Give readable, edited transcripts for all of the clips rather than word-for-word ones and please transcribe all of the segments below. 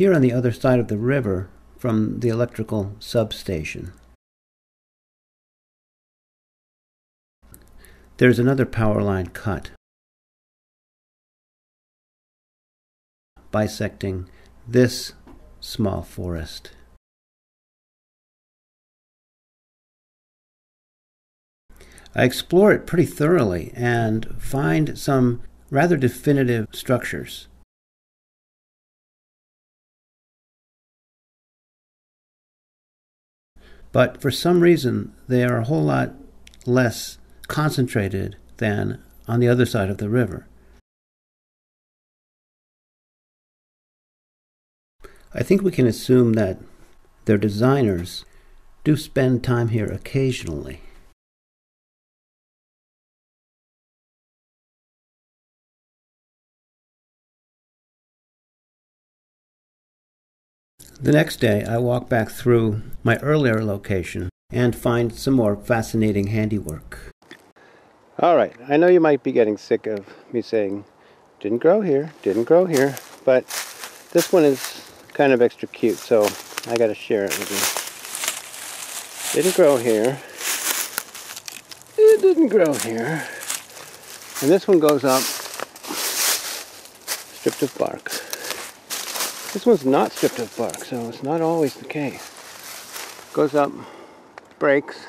here on the other side of the river from the electrical substation. There's another power line cut, bisecting this small forest. I explore it pretty thoroughly and find some rather definitive structures. But for some reason, they are a whole lot less concentrated than on the other side of the river. I think we can assume that their designers do spend time here occasionally. The next day, I walk back through my earlier location and find some more fascinating handiwork. All right, I know you might be getting sick of me saying, didn't grow here, but this one is kind of extra cute, so I gotta share it with you. Didn't grow here. It didn't grow here. And this one goes up stripped of bark. This one's not stripped of bark, so it's not always the case. Goes up, breaks,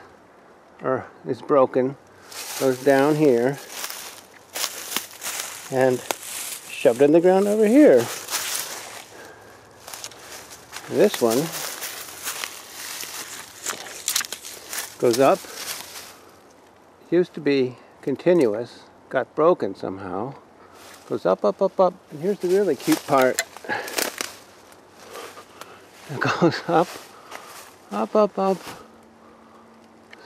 or is broken, goes down here, and shoved in the ground over here. This one goes up, used to be continuous, got broken somehow, goes up, up, up, up, and here's the really cute part. It goes up, up, up, up,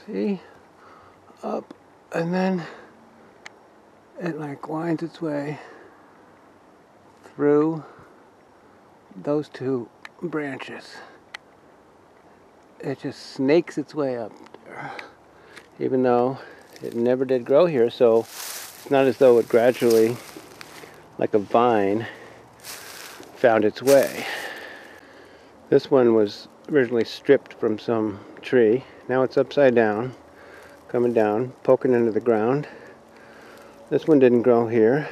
see, up, and then it like winds its way through those two branches. It just snakes its way up there, even though it never did grow here, so it's not as though it gradually, like a vine, found its way. This one was originally stripped from some tree. Now it's upside down, coming down, poking into the ground. This one didn't grow here.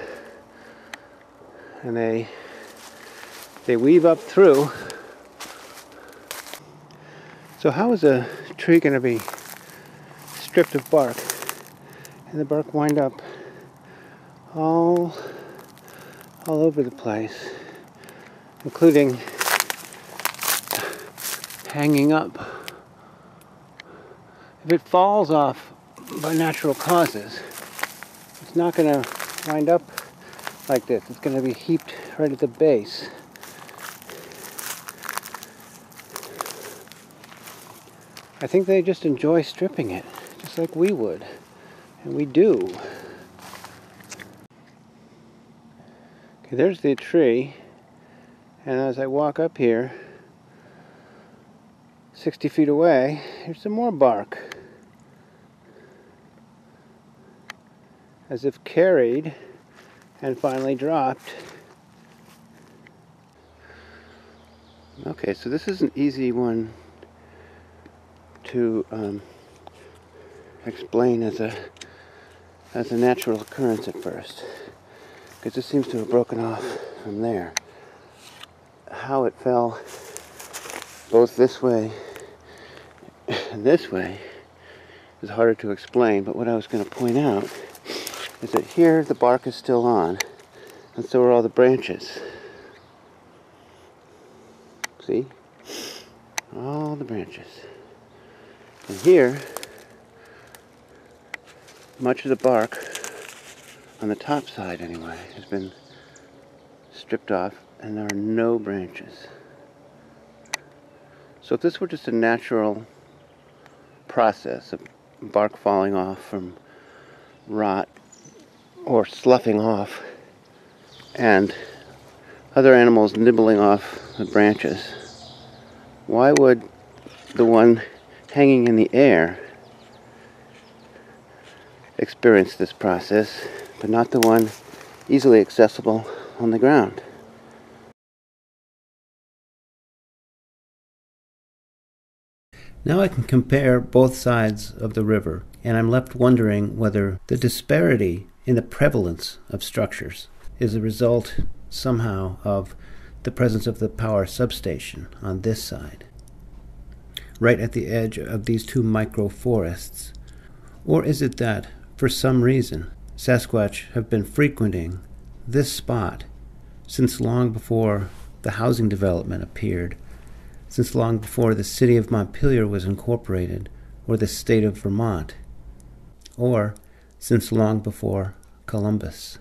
And they weave up through. So how is a tree going to be stripped of bark and the bark wind up all over the place, including hanging up? If it falls off by natural causes, it's not going to wind up like this. It's going to be heaped right at the base. I think they just enjoy stripping it, just like we would, and we do. Okay, there's the tree, and as I walk up here, 60 feet away, here's some more bark. As if carried and finally dropped. Okay, so this is an easy one to explain as a natural occurrence at first, because this seems to have broken off from there. How it fell both this way and this way is harder to explain, but what I was going to point out is that here the bark is still on, and so are all the branches. See? All the branches. And here, much of the bark, on the top side anyway, has been stripped off, and there are no branches. So if this were just a natural process of bark falling off from rot or sloughing off and other animals nibbling off the branches, why would the one hanging in the air experience this process, but not the one easily accessible on the ground? Now I can compare both sides of the river, and I'm left wondering whether the disparity in the prevalence of structures is a result somehow of the presence of the power substation on this side, right at the edge of these two micro-forests. Or is it that, for some reason, Sasquatch have been frequenting this spot since long before the housing development appeared, since long before the city of Montpelier was incorporated, or the state of Vermont, or since long before Columbus?